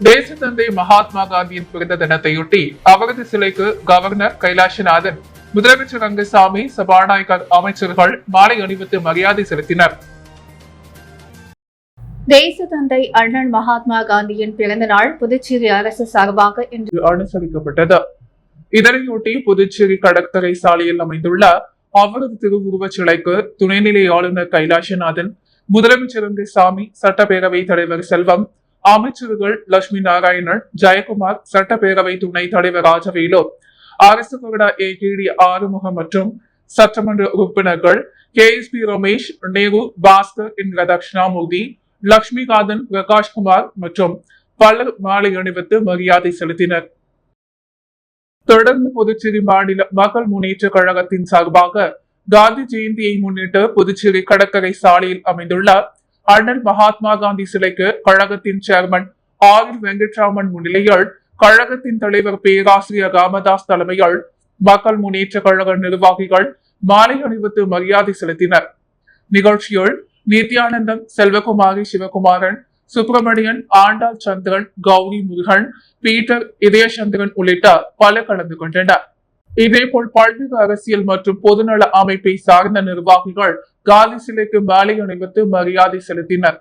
தேசத்தந்தை மகாத்மா காந்தியின் பிறந்த தினத்தையொட்டி அவரது சிலைக்கு கவர்னர் கைலாசநாதன், முதலமைச்சர் ரங்கசாமி, சபாநாயகர், அமைச்சர்கள் மாலை அணிவித்து மரியாதை செலுத்தினர். தேசத்தந்தை அண்ணன் மகாத்மா காந்தியின் பிறந்த நாள் புதுச்சேரி அரசு சார்பாக இன்று அனுசரிக்கப்பட்டது. இதனையொட்டி புதுச்சேரி கடற்கரை சாலையில் அமைந்துள்ள அவரது திருவுருவச் சிலைக்கு துணைநிலை ஆளுநர் கைலாசநாதன், முதலமைச்சர் ரங்கசாமி, சட்டப்பேரவை தலைவர் செல்வம், அமைச்சர்கள் லட்சுமி நாராயணன், ஜெயக்குமார், சட்டப்பேரவை துணைத் தலைவர் ராஜவேலு, அரசு கொறடா ஏகேடி ஆறுமுகம் மற்றும் சட்டமன்ற உறுப்பினர்கள் KSP ரமேஷ், நேரு, பாஸ்கர் என்கிற தட்சிணாமூர்த்தி, லட்சுமிகாந்தன், பிரகாஷ்குமார் மற்றும் பலர் மாலை அணிவித்து மரியாதை செலுத்தினர். தொடர்ந்து புதுச்சேரி மாநில மக்கள் முன்னேற்ற கழகத்தின் சார்பாக காந்தி ஜெயந்தியை முன்னிட்டு புதுச்சேரி கடற்கரை சாலையில் அமைந்துள்ள அண்ணல் மகாத்மா காந்தி சிலைக்கு கழகத்தின் சேர்மன் ஆர் வெங்கட்ராமன் முன்னிலையில் கழகத்தின் தலைவர் பேராசிரியர் ராமதாஸ் தலைமையில் மக்கள் முன்னேற்ற கழக நிர்வாகிகள் மாலை அணிவித்து மரியாதை செலுத்தினர். நிகழ்ச்சியில் நித்யானந்தம், செல்வகுமாரி, சிவகுமாரன், சுப்பிரமணியன், ஆண்டாள் சந்திரன், கௌரி முருகன், பீட்டர், இதயசந்திரன் உள்ளிட்ட பலர் கலந்து கொண்டனர். இதேபோல் பல்வேறு அரசியல் மற்றும் பொதுநல அமைப்பை சார்ந்த நிர்வாகிகள் காந்தி சிலைக்கு மாலை அணிவித்து மரியாதை செலுத்தினர்.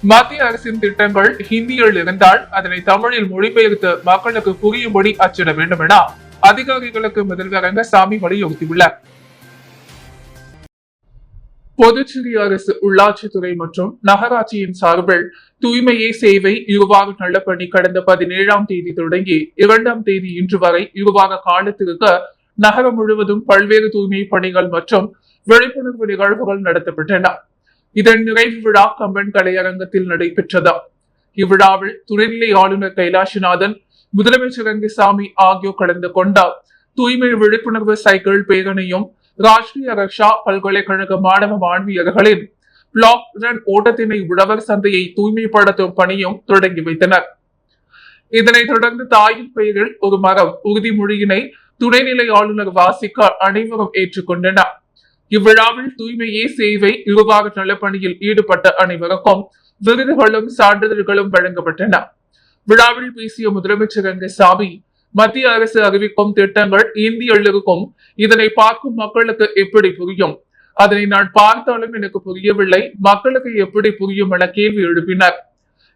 மத்திய அரசின் திட்டங்கள் ஹிந்தியில் இருந்தால் அதனை தமிழில் மொழிபெயர்த்து மக்களுக்கு புரியும்படி அச்சிட வேண்டும் என அதிகாரிகளுக்கு முதல்வர் ரங்கசாமி வலியுறுத்தியுள்ளார். புதுச்சேரி அரசு உள்ளாட்சித்துறை மற்றும் நகராட்சியின் சார்பில் தூய்மையே சேவை இருவார நலப்பணி கடந்த 17ஆம் தேதி தொடங்கி 2ஆம் தேதி இன்று வரை இருவார காலத்திற்கு நகரம் முழுவதும் பல்வேறு தூய்மை பணிகள் மற்றும் விழிப்புணர்வு நிகழ்வுகள் நடத்தப்பட்டன. இதன் நிறைவு விழா கம்பன் கலையரங்கத்தில் நடைபெற்றது. இவ்விழாவில் துணைநிலை ஆளுநர் கைலாசநாதன், முதலமைச்சர் ரங்கசாமி ஆகியோர் கலந்து கொண்ட தூய்மை விழிப்புணர்வு சைக்கிள் பேரணியும் ராஷ்டிரிய ரக்ஷா பல்கலைக்கழக மாணவ மாணவியர்களின் பிளாக் ரன் ஓட்டத்தினை உழவர் சந்தையை தூய்மைப்படுத்தும் பணியும் தொடங்கி வைத்தனர். இதனைத் தொடர்ந்து தாயின் பெயரில் ஒரு மரம் உறுதிமொழியினை துணைநிலை ஆளுநர் வாசிக்க அனைவரும் ஏற்றுக்கொண்டனர். இவ்விழாவில் தூய்மையே சேவை இருவார நலப்பணியில் ஈடுபட்ட அனைவருக்கும் விருதுகளும் சான்றிதழ்களும் வழங்கப்பட்டன. விழாவில் பேசிய முதலமைச்சர் ரங்கசாமி, மத்திய அரசு அறிவிக்கும் திட்டங்கள் இந்தியில் இருக்கும், இதனை பார்க்கும் மக்களுக்கு எப்படி புரியும்? அதனை நான் பார்த்தாலும் எனக்கு புரியவில்லை, மக்களுக்கு எப்படி புரியும் என கேள்வி எழுப்பினர்.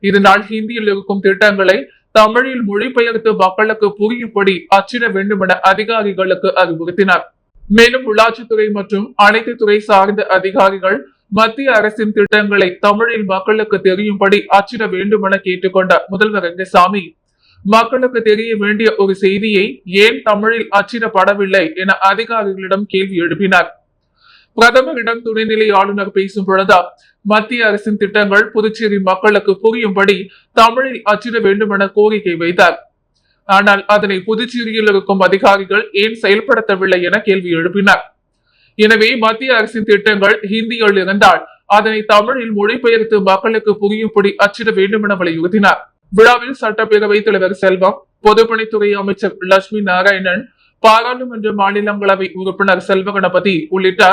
இதனால் ஹிந்தியில் இருக்கும் திட்டங்களை தமிழில் மொழிபெயர்த்து மக்களுக்கு புரியும்படி அச்சிட வேண்டும் என அதிகாரிகளுக்கு அறிவுறுத்தினார். மேலும் உள்ளாட்சித்துறை மற்றும் அனைத்து துறை சார்ந்த அதிகாரிகள் மத்திய அரசின் திட்டங்களை தமிழில் மக்களுக்கு தெரியும்படி அச்சிட வேண்டும் என கேட்டுக்கொண்ட முதல்வர் ரங்கசாமி, மக்களுக்கு தெரிய வேண்டிய ஒரு செய்தியை ஏன் தமிழில் அச்சிடப்படவில்லை என அதிகாரிகளிடம் கேள்வி எழுப்பினார். பிரதமரிடம் துணைநிலை ஆளுநர் பேசும் பொழுது மத்திய அரசின் திட்டங்கள் புதுச்சேரி மக்களுக்கு புரியும்படி தமிழில் அச்சிட வேண்டும் என கோரிக்கை வைத்தார். ஆனால் அதனை புதுச்சேரியில் இருக்கும் அதிகாரிகள் ஏன் செயல்படுத்தவில்லை என கேள்வி எழுப்பினார். எனவே மத்திய அரசின் திட்டங்கள் ஹிந்தியில் இருந்தால் அதனை தமிழில் மொழிபெயர்த்து மக்களுக்கு புரியும்படி அச்சிட வேண்டும் என வலியுறுத்தினார். விழாவில் சட்டப்பேரவை தலைவர் செல்வம், பொதுப்பணித்துறை அமைச்சர் லட்சுமி நாராயணன், பாராளுமன்ற மாநிலங்களவை உறுப்பினர் செல்வ கணபதி உள்ளிட்ட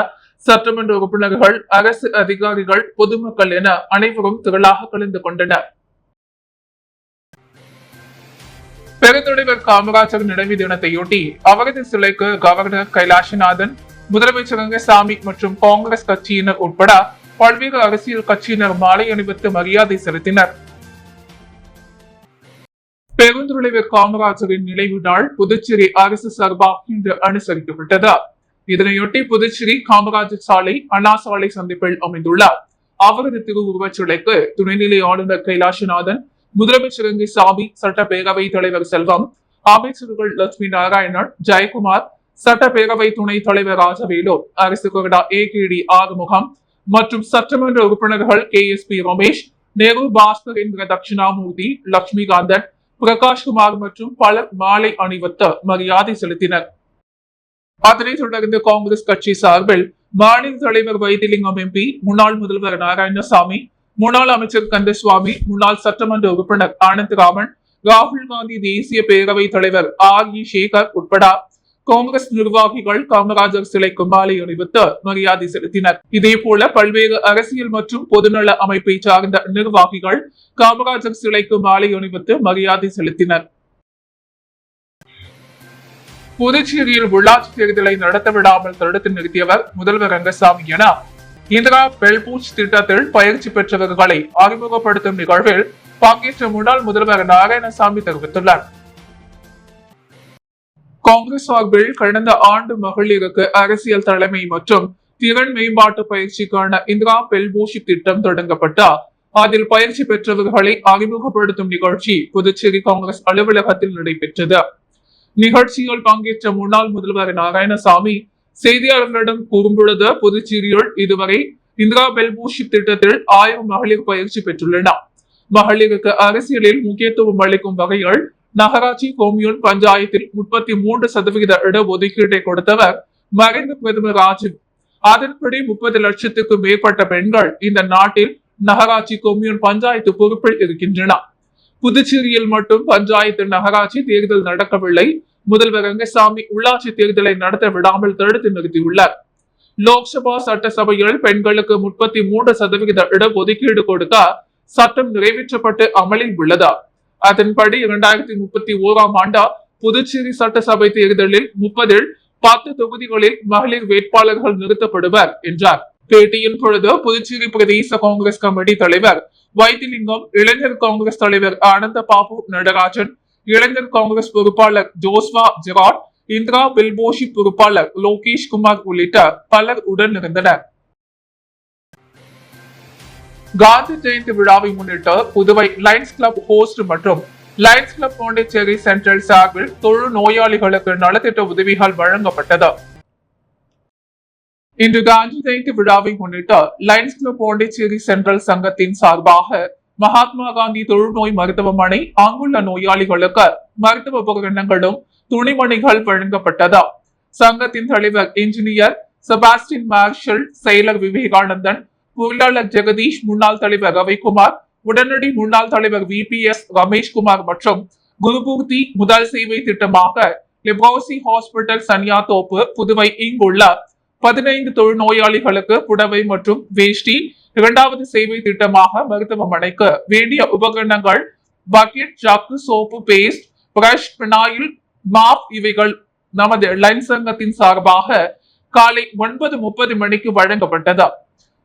சட்டமன்ற உறுப்பினர்கள், அரசு அதிகாரிகள், பொதுமக்கள் என அனைவரும் திரளாக கலந்து கொண்டனர். பெருந்தலைவர் காமராஜர் நினைவு தினத்தையொட்டி அவரது சிலைக்கு கவர்னர் கைலாசநாதன், முதலமைச்சர் ரங்கசாமி மற்றும் காங்கிரஸ் கட்சியினர் உட்பட பல்வேறு அரசியல் கட்சியினர் மாலை அணிவித்து மரியாதை செலுத்தினர். பெருந்தலைவர் காமராஜரின் நினைவு நாள் புதுச்சேரி அரசு சார்பாக இன்று அனுசரிக்கப்பட்டது. இதனையொட்டி புதுச்சேரி காமராஜர் சாலை, அண்ணா சாலை சந்திப்பில் அமைந்துள்ள அவரது திருவுருவச் சிலைக்கு துணைநிலை ஆளுநர் கைலாசநாதன், முதலமைச்சர் ரங்கசாமி, சட்டப்பேரவை தலைவர் செல்வம், அமைச்சர்கள் லட்சுமி நாராயணன், ஜெயக்குமார், சட்டப்பேரவை துணைத் தலைவர் ராஜவேலு, அரசு கொறடா ஏகேடி ஆறுமுகம் மற்றும் சட்டமன்ற உறுப்பினர்கள் KSP ரமேஷ், நேரு, பாஸ்கர் என்கிற தட்சிணாமூர்த்தி, லட்சுமிகாந்தன், பிரகாஷ்குமார் மற்றும் பலர் மாலை அணிவித்து மரியாதை செலுத்தினர். அதனைத் தொடர்ந்து காங்கிரஸ் கட்சி சார்பில் மாநில தலைவர் வைத்திலிங்கம் MP, முன்னாள் முதல்வர் நாராயணசாமி, முன்னாள் அமைச்சர் கந்தசுவாமி, முன்னாள் சட்டமன்ற உறுப்பினர் ஆனந்தராமன், ராகுல் காந்தி தேசிய பேரவை தலைவர் RE சேகர் உட்பட காங்கிரஸ் நிர்வாகிகள் காமராஜர் சிலைக்கு மாலை அணிவித்து மரியாதை செலுத்தினர். இதேபோல பல்வேறு அரசியல் மற்றும் பொதுநல அமைப்பை சார்ந்த நிர்வாகிகள் காமராஜர் சிலைக்கு மாலை அணிவித்து மரியாதை செலுத்தினர். புதுச்சேரியில் உள்ளாட்சி தேர்தலை நடத்த விடாமல் தடுத்து நிறுத்தியவர் முதல்வர் ரங்கசாமி என இந்திரா பெல்பூச் திட்டத்தில் பயிற்சி பெற்றவர்களை அறிமுகப்படுத்தும் நிகழ்வில் பங்கேற்ற முன்னாள் முதல்வர் நாராயணசாமி தெரிவித்துள்ளார். காங்கிரஸ் சார்பில் கடந்த ஆண்டு மகளிருக்கு அரசியல் தலைமை மற்றும் திறன் மேம்பாட்டு பயிற்சிக்கான இந்திரா பெல்பூஷ் திட்டம் தொடங்கப்பட்ட அதில் பயிற்சி பெற்றவர்களை அறிமுகப்படுத்தும் நிகழ்ச்சி புதுச்சேரி காங்கிரஸ் அலுவலகத்தில் நடைபெற்றது. நிகழ்ச்சியில் பங்கேற்ற முன்னாள் முதல்வர் நாராயணசாமி செய்தியாளர்களிடம் கூறும்பொழுது புதுச்சேரியில் இதுவரை இந்திரா பெல்பூஷ் திட்டத்தில் 1000 மகளிர் பயிற்சி பெற்றுள்ளனர். மகளிருக்கு அரசியலில் முக்கியத்துவம் அளிக்கும் வகையில் நகராட்சி கொம்யூன் பஞ்சாயத்தில் 33% இடஒதுக்கீட்டை கொடுத்தவர் மறைந்த பிரதமர் ராஜீவ். அதன்படி 30 லட்சத்துக்கும் மேற்பட்ட பெண்கள் இந்த நாட்டில் நகராட்சி கொம்யூன் பஞ்சாயத்து பொறுப்பில் இருக்கின்றனர். புதுச்சேரியில் மட்டும் பஞ்சாயத்து நகராட்சி தேர்தல் நடக்கவில்லை. முதல்வர் ரங்கசாமி உள்ளாட்சி தேர்தலை நடத்த விடாமல் தடுத்து நிறுத்தியுள்ளார். லோக்சபா சட்டசபையில் பெண்களுக்கு 33% இடஒதுக்கீடு கொடுக்க சட்டம் நிறைவேற்றப்பட்டு அமலில் உள்ளது. அதன்படி 2031ஆம் ஆண்டு புதுச்சேரி சட்டசபை தேர்தலில் 10 தொகுதிகளில் மகளிர் வேட்பாளர்கள் நிறுத்தப்படுவர் என்றார். பேட்டியின் பொழுது புதுச்சேரி பிரதேச காங்கிரஸ் கமிட்டி தலைவர் வைத்திலிங்கம், இளைஞர் காங்கிரஸ் தலைவர் ஆனந்த பாபு நடராஜன், இளைஞர் காங்கிரஸ் பொறுப்பாளர் ஜோஸ்வா ஜெராட், இந்திரா பெல்போஷி பொறுப்பாளர் லோகேஷ் குமார் உள்ளிட்ட பலர் உடன் இருந்தனர். காந்தி ஜெயந்தி விழாவை முன்னிட்டு புதுவை லயன்ஸ் கிளப் ஹோஸ்ட் மற்றும் லயன்ஸ் கிளப் பாண்டிச்சேரி சென்ட்ரல் சார்பில் தொழு நோயாளிகளுக்கு நலத்திட்ட உதவிகள் வழங்கப்பட்டது. இன்று காந்தி ஜெயந்தி விழாவை முன்னிட்டு லயன்ஸ் கிளப் பாண்டிச்சேரி சென்ட்ரல் சங்கத்தின் சார்பாக மகாத்மா காந்தி தொழுநோய் மருத்துவமனை அங்குள்ள நோயாளிகளுக்கு மருத்துவ உபகரணங்களும் துணிமணிகள் வழங்கப்பட்டது. சங்கத்தின் தலைவர் இன்ஜினியர் செபாஸ்டின் மார்ஷல், செயலர் விவேகானந்தன், பொருளாளர் ஜெகதீஷ், முன்னாள் தலைவர் ரவிக்குமார், உடனடி முன்னாள் தலைவர் VPS ரமேஷ்குமார் மற்றும் குருபூர்த்தி முதல் சேவை திட்டமாக லெப்ரோசி ஹாஸ்பிட்டல் சனியாத்தோப்பு புதுவை இங்குள்ள 15 தொழுநோயாளிகளுக்கு புடவை மற்றும் வேஷ்டி, 2வது சேவை திட்டமாக மருத்துவமனைக்கு வேண்டிய உபகரணங்கள் bucket, jug, soap, paste, brush, phenyl, mop இவைகள் நமது லயன்ஸ் சங்கத்தின் சார்பாக காலை 9:30 மணிக்கு வழங்கப்பட்டது.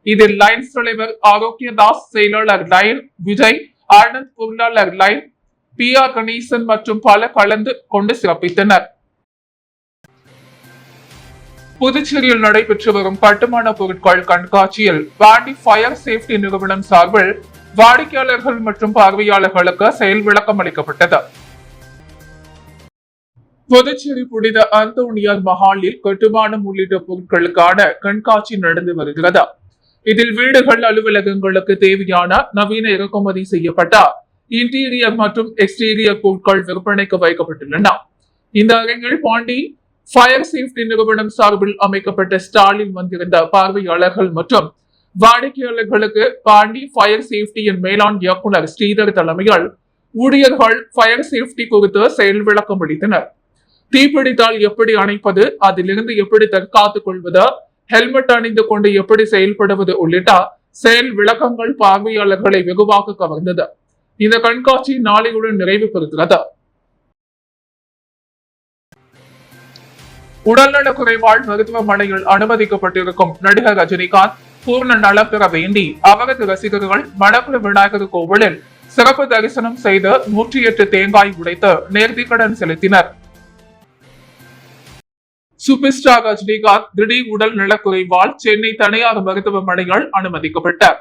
இதில் லயன்ஸ் தலைவர் ஆரோக்கியதாஸ், செயலாளர் லயன் விஜய், ஆனந்த், பொருளாளர் லயன் PR கணேசன் மற்றும் பல கலந்து கொண்டு சிறப்பித்தனர். புதுச்சேரியில் நடைபெற்று வரும் கட்டுமான பொருட்கள் கண்காட்சியில் வாண்டி ஃபயர் சேஃப்டி நிறுவனம் சார்பில் வாடிக்கையாளர்கள் மற்றும் பார்வையாளர்களுக்கு செயல் விளக்கம் அளிக்கப்பட்டது. புதுச்சேரி புனித அந்தோணியார் மஹாலில் கட்டுமானம் உள்ளிட்ட பொருட்களுக்கான கண்காட்சி நடந்து வருகிறது. இதில் வீடுகள், அலுவலகங்களுக்கு தேவையான நவீன இறக்குமதி செய்யப்பட்ட இன்டீரியர் மற்றும் எக்ஸ்டீரியர் பொருட்கள் விற்பனைக்கு வைக்கப்பட்டுள்ளன. இந்த அரங்கில் பாண்டி ஃபயர் சேஃப்டி நிறுவனம் சார்பில் அமைக்கப்பட்ட ஸ்டாலில் வந்திருந்த பார்வையாளர்கள் மற்றும் வாடிக்கையாளர்களுக்கு பாண்டி ஃபயர் சேஃப்டியின் மேலாண் இயக்குனர் ஸ்ரீதர் தலைமையில் ஊழியர்கள் ஃபயர் சேஃப்டி குறித்து செயல் விளக்கம் அளித்தனர். தீப்பிடித்தால் எப்படி அணைப்பது, அதிலிருந்து எப்படி தற்காத்துக் கொள்வது, ஹெல்மெட் அணிந்து கொண்டு எப்படி செயல்படுவது உள்ளிட்ட செயல் விளக்கங்கள் பார்வையாளர்களை வெகுவாக கவர்ந்தது. இந்த கண்காட்சி நாளையுடன் நிறைவு பெறுகிறது. உடல்நலக் குறைவால் மருத்துவமனையில் அனுமதிக்கப்பட்டிருக்கும் நடிகர் ரஜினிகாந்த் பூர்ண நலம் பெற வேண்டி அவரது ரசிகர்கள் மணக்குள விநாயகர் கோவிலில் சிறப்பு தரிசனம் செய்து 108 தேங்காய் உடைத்து நேர்த்திக்கடன் செலுத்தினர். சூப்பர் ஸ்டார் ரஜினிகாந்த் திடீர் உடல் நலக்குறைவால் சென்னை தனியார் மருத்துவமனையில் அனுமதிக்கப்பட்டார்.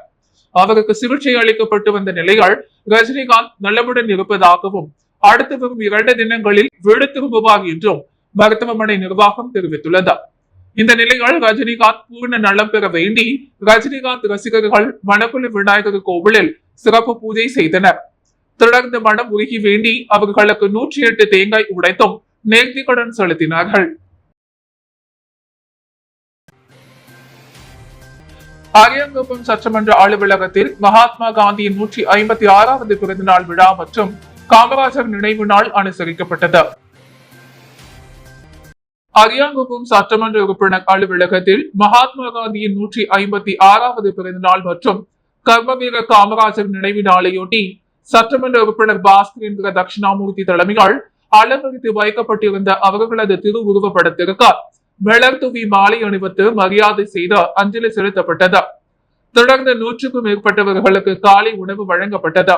அவருக்கு சிகிச்சை அளிக்கப்பட்டு வந்த நிலையில் ரஜினிகாந்த் நலமுடன் இருப்பதாகவும் அடுத்து வரும் 2 தினங்களில் வீடு திரும்புவார் என்றும் மருத்துவமனை நிர்வாகம் தெரிவித்துள்ளது. இந்த நிலையில் ரஜினிகாந்த் பூர்ண நலம் பெற வேண்டி ரஜினிகாந்த் ரசிகர்கள் மணக்குள விநாயகர் கோவிலில் சிறப்பு பூஜை செய்தனர். தொடர்ந்து மனம் உருகி வேண்டி அவர்களுக்கு 108 தேங்காய் உடைத்தும் நேர்த்திக்கடன் செலுத்தினார்கள். அரியாங்குப்பம் சட்டமன்ற அலுவலகத்தில் மகாத்மா காந்தியின் 156வது பிறந்தநாள் விழா மற்றும் காமராஜர் நினைவு நாள் அனுசரிக்கப்பட்டது. அரியாங்குப்பம் சட்டமன்ற உறுப்பினர் அலுவலகத்தில் மகாத்மா காந்தியின் 156வது பிறந்த நாள் மற்றும் கர்மவீரர் காமராஜர் நினைவு நாளையொட்டி சட்டமன்ற உறுப்பினர் பாஸ்கரேந்திர தட்சிணாமூர்த்தி தலைமையால் அலங்கரித்து வைக்கப்பட்டிருந்த அவர்களது திருவுருவ படத்திற்கு மலர் தூவி மாலை அணிவித்து மரியாதை செய்து அஞ்சலி செலுத்தப்பட்டது. தொடர்ந்து 100க்கும் மேற்பட்டவர்களுக்கு காலை உணவு வழங்கப்பட்டது.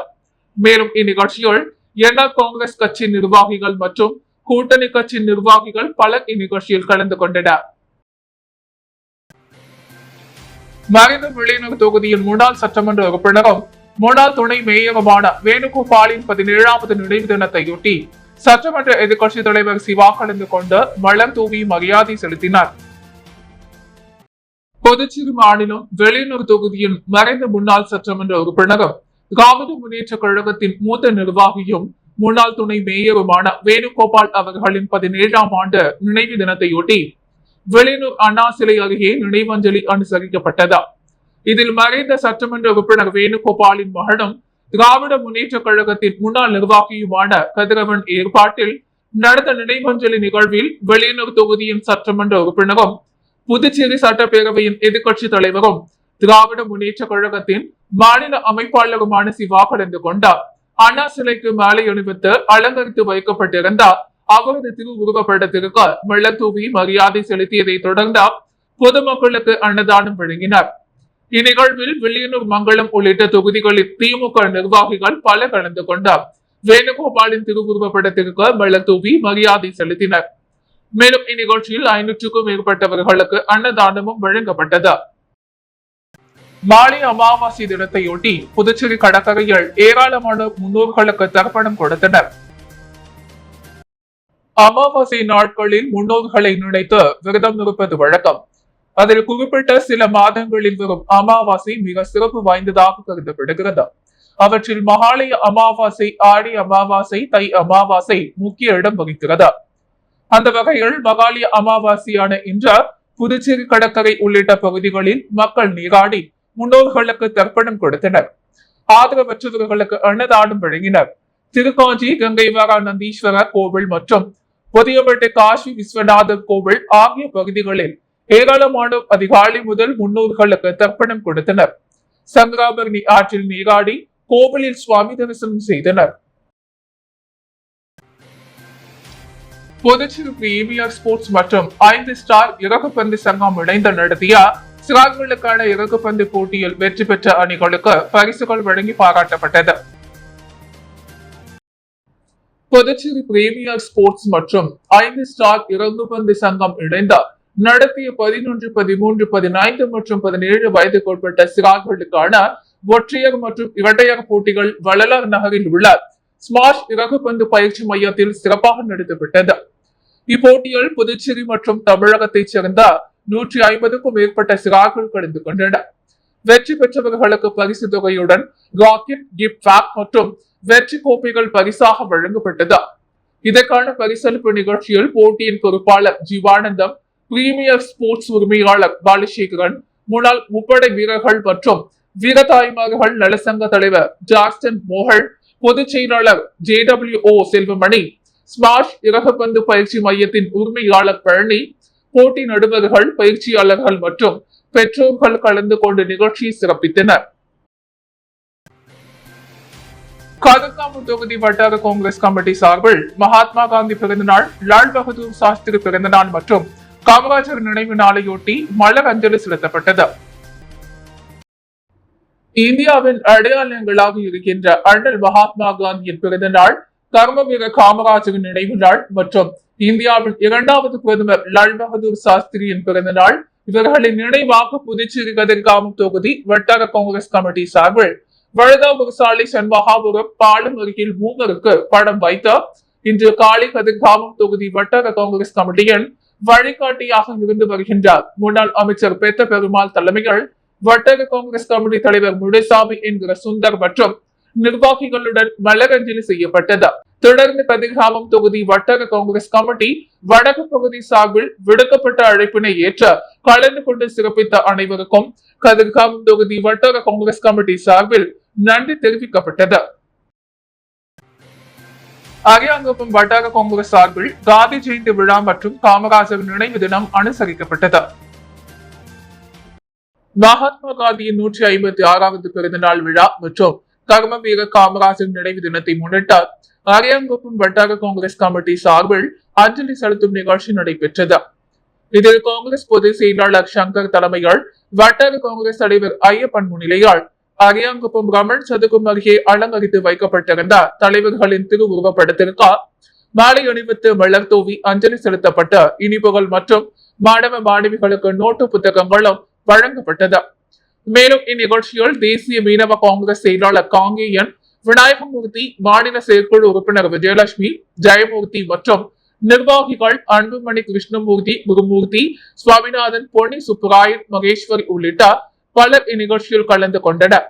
மேலும் இந்நிகழ்ச்சியில் என்ஆர் காங்கிரஸ் கட்சி நிர்வாகிகள் மற்றும் கூட்டணி கட்சி நிர்வாகிகள் பலர் இந்நிகழ்ச்சியில் கலந்து கொண்டனர். மறைந்த வில்லியனூர் தொகுதியின் முன்னாள் சட்டமன்ற உறுப்பினரும் முன்னாள் துணை மேயருமான வேணுகோபாலின் 17வது நினைவு தினத்தையொட்டி சட்டமன்ற எதிர்கட்சித் தலைவர் சிவா கலந்து கொண்டு மலர் தூவி மரியாதை செலுத்தினார். புதுச்சேரி மாநிலம் வெளியனூர் தொகுதியின் மறைந்த முன்னாள் சட்டமன்ற உறுப்பினரும் திராவிட முன்னேற்ற கழகத்தின் மூத்த நிர்வாகியும் முன்னாள் துணை மேயருமான வேணுகோபால் அவர்களின் 17ஆம் ஆண்டு நினைவு தினத்தையொட்டி வெளியனூர் அண்ணா சிலை அருகே நினைவஞ்சலி அனுசரிக்கப்பட்டது. இதில் மறைந்த சட்டமன்ற உறுப்பினர் வேணுகோபாலின் மகனும் திராவிட முன்னேற்ற கழகத்தின் முன்னாள் நிர்வாகியுமான கதிரவன் ஏற்பாட்டில் நடந்த நினைவஞ்சலி நிகழ்வில் வெளியனூர் தொகுதியின் சட்டமன்ற உறுப்பினரும் புதுச்சேரி சட்டப்பேரவையின் எதிர்கட்சி தலைவரும் திராவிட முன்னேற்ற கழகத்தின் மாநில அமைப்பாளருமான சிவா கலந்து கொண்டார். அண்ணா சிலைக்கு மாலை அணிவித்து அலங்கரித்து வைக்கப்பட்டிருந்த அவரது திருவுருவப்படத்திற்கு மலர் தூவி மரியாதை செலுத்தியதை தொடர்ந்து பொதுமக்களுக்கு அன்னதானம் வழங்கினார். இந்நிகழ்வில் வில்லியனூர் மங்கலம் உள்ளிட்ட தொகுதிகளில் திமுக நிர்வாகிகள் பல கலந்து கொண்டார். வேணுகோபாலின் திருவுருவப்படத்திற்கு மலர் தூவி மரியாதை செலுத்தினர். மேலும் இந்நிகழ்ச்சியில் 500க்கும் மேற்பட்டவர்களுக்கு அன்னதானமும் வழங்கப்பட்டது. மாலை அமாவாசை தினத்தையொட்டி புதுச்சேரி கடற்கரையில் ஏராளமான முன்னோர்களுக்கு தர்ப்பணம் கொடுத்தனர். அமாவாசை நாட்களில் முன்னோர்களை நினைத்து விரதம் இருப்பது வழக்கம். அதில் குறிப்பிட்ட சில மாதங்களில் வரும் அமாவாசை மிக சிறப்பு வாய்ந்ததாக கருதப்படுகிறது. அவற்றில் மகாலய அமாவாசை, ஆடி அமாவாசை, தை அமாவாசை முக்கிய இடம் வகிக்கிறது. அந்த வகையில் மகாலய அமாவாசையான இன்று புதுச்சேரி கடற்கரை உள்ளிட்ட பகுதிகளில் மக்கள் நீராடி முன்னோர்களுக்கு தர்ப்பணம் கொடுத்தனர். ஆதரவற்றவர்களுக்கு அன்னதானம் வழங்கினர். திருக்காஞ்சி கங்கைவரா நந்தீஸ்வரர் கோவில் மற்றும் புதியப்பேட்டை காசி விஸ்வநாதர் கோவில் ஆகிய பகுதிகளில் ஏராளமான அதிகாலை முதல் முன்னோர்களுக்கு தர்ப்பணம் கொடுத்தனர். சங்கராபரணி ஆற்றில் நீராடி கோவிலில் சுவாமி தரிசனம் செய்தனர். புதுச்சேரி பிரீமியர் ஸ்போர்ட்ஸ் மற்றும் 5 ஸ்டார் இறகுப்பந்து சங்கம் இணைந்து நடத்திய சிறார்களுக்கான இறகுப்பந்து போட்டியில் வெற்றி பெற்ற அணிகளுக்கு பரிசுகள் வழங்கி பாராட்டப்பட்டது. புதுச்சேரி பிரீமியர் ஸ்போர்ட்ஸ் மற்றும் 5 ஸ்டார் இறகுப்பந்து சங்கம் இணைந்து நடத்திய 11, 13, 15 மற்றும் 17 வயதுக்குட்பட்ட சிறார்களுக்கான ஒற்றையர் மற்றும் இரட்டையர் போட்டிகள் வள்ளலார் நகரில் உள்ள ஸ்மாஷ் இறகுப்பந்து பயிற்சி மையத்தில் சிறப்பாக நடத்தப்பட்டது. இப்போட்டியில் புதுச்சேரி மற்றும் தமிழகத்தைச் சேர்ந்த 150க்கும் மேற்பட்ட சிறார்கள் கலந்து கொண்டனர். வெற்றி பெற்றவர்களுக்கு பரிசு தொகையுடன் ராக்கெட், கிஃப்ட் பேக் மற்றும் வெற்றி கோப்பைகள் பரிசாக வழங்கப்பட்டது. இதற்கான பரிசளிப்பு நிகழ்ச்சியில் போட்டியின் பொறுப்பாளர் ஜீவானந்தம், பிரீமியர் ஸ்போர்ட்ஸ் உரிமையாளர் பாலசேகரன், முன்னாள் முப்படை வீரர்கள் மற்றும் வீரதாய்மார்கள் நலசங்க தலைவர் ஜாக்சன் மோகன், பொதுச் செயலாளர் JWO செல்வமணி, ஸ்மாஷ் இறகுப்பந்து பயிற்சி மையத்தின் உரிமையாளர் பழனி, போட்டி நடுவர்கள், பயிற்சியாளர்கள் மற்றும் பெற்றோர்கள் கலந்து கொண்டு நிகழ்ச்சியை சிறப்பித்தனர். கதர்காமம் தொகுதி வட்டார காங்கிரஸ் கமிட்டி சார்பில் மகாத்மா காந்தி பிறந்தநாள், லால் பகதூர் சாஸ்திரி பிறந்தநாள் மற்றும் காமராஜர் நினைவு நாளையொட்டி மலர் அஞ்சலி செலுத்தப்பட்டது. இந்தியாவின் அடையாளங்களாக இருக்கின்ற அண்ணல் மகாத்மா காந்தியின் பிறந்த நாள், கர்மவீரர் காமராஜரின் நினைவு நாள் மற்றும் இந்தியாவின் 2வது பிரதமர் லால் பகதூர் சாஸ்திரியின் பிறந்த நாள் இவர்களின் நினைவாக புதுச்சேரி கதிர்காமம் தொகுதி வட்டார காங்கிரஸ் கமிட்டி சார்பில் வழுதாபுர சாலை செண்பகாபுரம் பாலம் அருகில் மூவருக்கு படம் வைத்து இன்று காலை கதிர்காமம் தொகுதி வட்டார காங்கிரஸ் கமிட்டியின் வழிகாட்டியாக இருந்து வருகின்றார் முன்னாள் அமைச்சர் பெத்த பெருமாள் தலைமையில் வட்டார காங்கிரஸ் கமிட்டி தலைவர் முனுசாமி என்கிற சுந்தர் மற்றும் நிர்வாகிகளுடன் மலரஞ்சலி செய்யப்பட்டது. தொடர்ந்து கதிர்காமம் தொகுதி வட்டார காங்கிரஸ் கமிட்டி வடக்கு பகுதி சார்பில் விடுக்கப்பட்ட அழைப்பினை ஏற்று கலந்து கொண்டு சிறப்பித்த அனைவருக்கும் கதிர்காமம் தொகுதி வட்டார காங்கிரஸ் கமிட்டி சார்பில் நன்றி தெரிவிக்கப்பட்டது. அரியாங்குப்பம் வட்டார காங்கிரஸ் சார்பில் காந்தி ஜெயந்தி விழா மற்றும் காமராஜர் நினைவு தினம் அனுசரிக்கப்பட்டது. மகாத்மா காந்தியின் 156வது பிறந்த நாள் விழா மற்றும் கர்ம வீர காமராஜர் நினைவு தினத்தை முன்னிட்டு அரியாங்குப்பம் வட்டார காங்கிரஸ் கமிட்டி சார்பில் அஞ்சலி செலுத்தும் நிகழ்ச்சி நடைபெற்றது. இதில் காங்கிரஸ் பொதுச் செயலாளர் சங்கர் தலைமையில் வட்டார காங்கிரஸ் தலைவர் ஐயப்பன் முன்னிலையால் அரியாங்குப்பம் ரமண் சதுக்கம் அருகே அலங்கரித்து வைக்கப்பட்டிருந்த தலைவர்களின் திருவுருவப்படத்திற்கு மாலை அணிவித்து மலர் தூவி அஞ்சலி செலுத்தப்பட்ட இனிப்புகள் மற்றும் மாணவ மாணவிகளுக்கு நோட்டு புத்தகங்களும் வழங்கப்பட்டது. மேலும் இந்நிகழ்ச்சியில் தேசிய மீனவ காங்கிரஸ் செயலாளர் காங்கேயன், விநாயகமூர்த்தி, மாநில செயற்குழு உறுப்பினர் விஜயலட்சுமி, ஜெயமூர்த்தி மற்றும் நிர்வாகிகள் அன்புமணி, கிருஷ்ணமூர்த்தி, குருமூர்த்தி, சுவாமிநாதன், பொன்னி சுப்புராயன், மகேஸ்வரி உள்ளிட்ட பலர் இந்நிகழ்ச்சியில் கலந்து கொண்டனர்.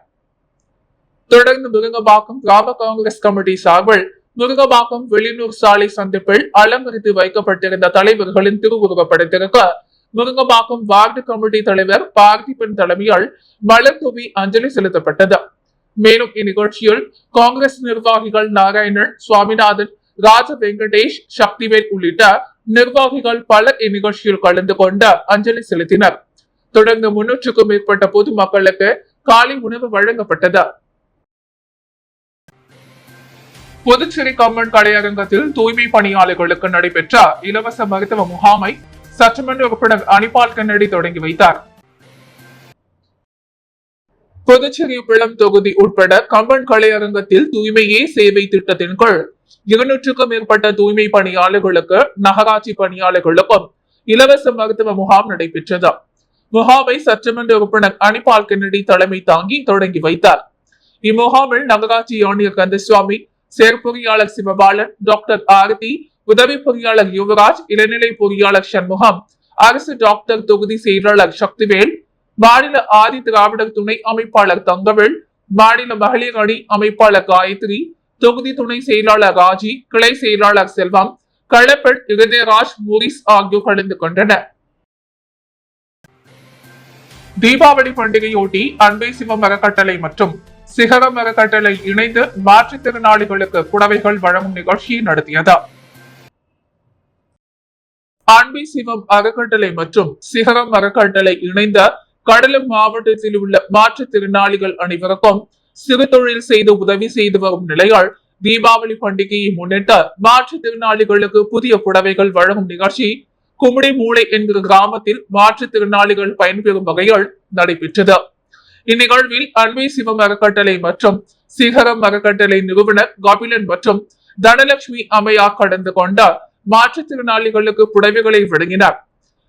தொடர்ந்து முருங்கம்பாக்கம் கிராம காங்கிரஸ் கமிட்டி சார்பில் முருங்கம்பாக்கம் வெளியூர் சாலை சந்திப்பில் அலங்கரித்து வைக்கப்பட்டிருந்த தலைவர்களின் திருவுருவப்படத்திற்கு முருங்கம்பாக்கம் வார்டு கமிட்டி தலைவர் பார்த்திபன் தலைமையால் மலர் தூவி அஞ்சலி செலுத்தப்பட்டது. மேலும் இந்நிகழ்ச்சியில் காங்கிரஸ் நிர்வாகிகள் நாராயணன், சுவாமிநாதன், ராஜ வெங்கடேஷ், சக்திவேல் உள்ளிட்ட நிர்வாகிகள் பலர் இந்நிகழ்ச்சியில் கலந்து கொண்டு அஞ்சலி செலுத்தினர். தொடர்ந்து 300க்கும் மேற்பட்ட பொதுமக்களுக்கு காலை உணவு வழங்கப்பட்டது. புதுச்சேரி கம்மன் கலையரங்கத்தில் தூய்மை பணியாளர்களுக்கு நடைபெற்ற இலவச மருத்துவ முகாமை சட்டமன்ற உறுப்பினர் அனிபால் கென்னடி தொடங்கி வைத்தார். புதுச்சேரி பிளம் தொகுதி உட்பட கம்பன் கலையரங்கத்தில் தூய்மையே சேவை திட்டத்தின் கீழ் 200க்கும் மேற்பட்ட தூய்மை பணியாளர்களுக்கு நகராட்சி பணியாளர்களுக்கும் இலவச மருத்துவ முகாம் நடைபெற்றது. முகாமை சட்டமன்ற உறுப்பினர் அனிபால் கென்னடி தலைமை தாங்கி தொடங்கி வைத்தார். இம்முகாமில் நகராட்சி ஆணையர் கந்தசுவாமி, செயற்பொறியாளர் சிவபாலன், டாக்டர் ஆரதி, உதவி பொறியாளர் யுவராஜ், இளநிலை பொறியாளர் சண்முகம், அரசு டாக்டர் தொகுதி செயலாளர் சக்திவேல், மாநில ஆதி திராவிடர் துணை அமைப்பாளர் தங்கவேல், மாநில மகளிர் அணி அமைப்பாளர் காயத்ரி, தொகுதி துணை செயலாளர் ராஜி, கிளை செயலாளர் செல்வம், களப்பெண் இருதயராஜ், மோரிஸ் ஆகியோர் கலந்து கொண்டனர். தீபாவளி பண்டிகையொட்டி அன்பை சிவம் அறக்கட்டளை மற்றும் சிகரம் அறக்கட்டளை இணைந்து மாற்றுத்திறனாளிகளுக்கு புடவைகள் வழங்கும் நிகழ்ச்சியை நடத்தியது. அன்பை சிவம் அறக்கட்டளை மற்றும் சிகரம் அறக்கட்டளை இணைந்த கடலூர் மாவட்டத்தில் உள்ள மாற்றுத்திறனாளிகள் அனைவருக்கும் சிறு தொழில் செய்து உதவி செய்து வரும் நிலையால் தீபாவளி பண்டிகையை முன்னிட்டு மாற்றுத்திறனாளிகளுக்கு புதிய புடவைகள் வழங்கும் நிகழ்ச்சி கும்மிடி மூளை என்கிற கிராமத்தில் மாற்றுத்திறனாளிகள் பயன்பெறும் வகையில் நடைபெற்றது. இந்நிகழ்வில் அன்பை சிவம் அறக்கட்டளை மற்றும் சிகரம் அறக்கட்டளை நிறுவனர் கபிலன் மற்றும் தனலட்சுமி அம்மையார் கலந்து கொண்ட மாற்றுத்திறனாளிகளுக்கு புடவைகளை வழங்கினார்.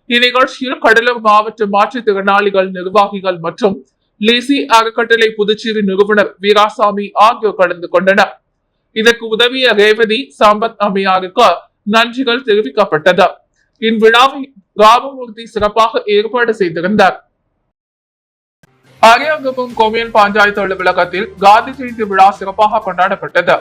இந்நிகழ்ச்சியில் கடலூர் மாவட்ட மாற்றுத்திறனாளிகள் நிர்வாகிகள் மற்றும் லிசி அறக்கட்டளை புதுச்சேரி நிறுவனர் வீராசாமி ஆகியோர் கலந்து கொண்டனர். இதற்கு உதவிய ரேவதி, சம்பத் அம்மையாருக்கு நன்றிகள் தெரிவிக்கப்பட்டது. இவ்விழாவை ராமமூர்த்தி சிறப்பாக ஏற்பாடு செய்திருந்தார். அரியாங்குப்பம் கொம்யூன் பஞ்சாயத்து அலுவலகத்தில் காந்தி ஜெயந்தி விழா சிறப்பாக கொண்டாடப்பட்டது.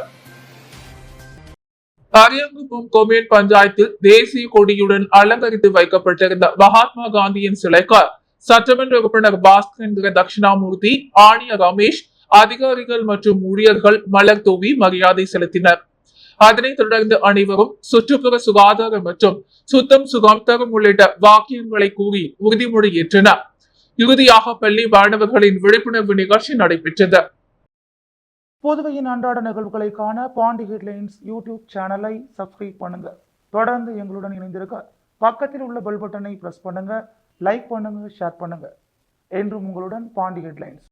அரியாங்குப்பம் கொம்யூன் பஞ்சாயத்தில் தேசிய கொடியுடன் அலங்கரித்து வைக்கப்பட்டிருந்த மகாத்மா காந்தியின் சிலைக்கு சட்டமன்ற உறுப்பினர் பாஸ்கர் தட்சிணாமூர்த்தி, ஆணையர் ரமேஷ், அதிகாரிகள் மற்றும் ஊழியர்கள் மலர் தூவி மரியாதை செலுத்தினர். அதனைத் தொடர்ந்து அனைவரும் சுற்றுப்புற சுகாதாரம் மற்றும் சுத்தம் சுகாதாரம் உள்ளிட்ட வாக்கியங்களை கூறி உறுதிமொழி ஏற்றனர். இறுதியாக பள்ளி மாணவர்களின் விழிப்புணர்வு நிகழ்ச்சி நடைபெற்றது. புதுவையின் அன்றாட நிகழ்வுகளை காண பாண்டி ஹெட்லைன்ஸ் யூடியூப் சேனலை சப்ஸ்கிரைப் பண்ணுங்க. தொடர்ந்து எங்களுடன் இணைந்திருக்க பக்கத்தில் உள்ள பெல் பட்டனை பிரஸ் பண்ணுங்க, லைக் பண்ணுங்க, ஷேர் பண்ணுங்க. என்றும் உங்களுடன் பாண்டி ஹெட்லைன்ஸ்.